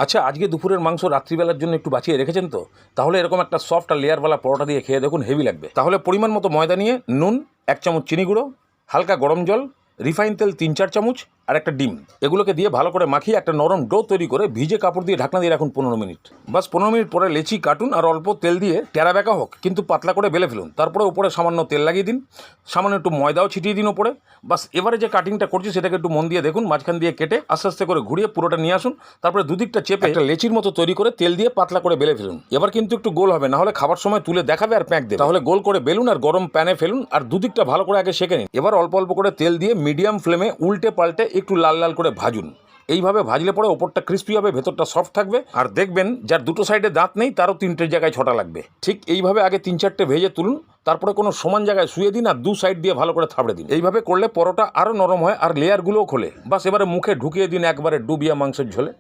আচ্ছা, আজকে দুপুরের মাংস রাত্রিবেলার জন্য একটু বাঁচিয়ে রেখেছেন তো? তাহলে এরকম একটা সফট আর লেয়ারওয়ালা পরোটা দিয়ে খেয়ে দেখুন, হেভি লাগবে। তাহলে পরিমাণ মতো ময়দা নিয়ে নুন, 1 চামচ চিনি গুঁড়ো, হালকা গরম জল, রিফাইন তেল 3-4 চামচ আর একটা ডিম, এগুলোকে দিয়ে ভালো করে মাখিয়ে একটা নরম ডো তৈরি করে ভিজে কাপড় দিয়ে ঢাকনা দিয়ে রাখুন 15 মিনিট। বাস 15 মিনিট পরে লেচি কাটুন আর অল্প তেল দিয়ে টেরা বেঁকা হোক কিন্তু পাতলা করে বেলে ফেলুন। তারপরে উপরে সামান্য তেল লাগিয়ে দিন, সামান্য একটু ময়দাও ছিটিয়ে দিন ওপরে। বাস এবারে যে কাটিংটা করছি সেটাকে একটু মন দিয়ে দেখুন, মাঝখান দিয়ে কেটে আস্তে আস্তে করে ঘুরিয়ে পুরোটা নিয়ে আসুন। তারপরে দুদিকটা চেপে একটা লেচির মতো তৈরি করে তেল দিয়ে পাতলা করে বেলে ফেলুন। এবার কিন্তু একটু গোল হবে, না হলে খাবার সময় তুলে দেখাবে আর প্যাঁক দেবে। তাহলে গোল করে বেলুন আর গরম প্যানে ফেলুন আর দুদিকটা ভালো করে আগে সেঁকে নিন। এবার অল্প অল্প করে তেল দিয়ে মিডিয়াম ফ্লেমে উল্টে পাল্টে একটু লাল লাল করে ভাজুন। এইভাবে ভাজলে পরে ওপরটা ক্রিস্পি হবে, ভেতরটা সফট থাকবে। আর দেখবেন যার দুটো সাইডে দাঁত নেই তারও 3টে জায়গায় ছটা লাগবে। ঠিক এইভাবে আগে 3-4টে ভেজে তুলুন, তারপরে কোনো সমান জায়গায় শুয়ে দিন আর দু সাইড দিয়ে ভালো করে থাবড়ে দিন। এইভাবে করলে পরোটা আরও নরম হয় আর লেয়ারগুলোও খোলে। বাস এবারে মুখে ঢুকিয়ে দিন একবারে ডুবিয়া মাংসের ঝোলে।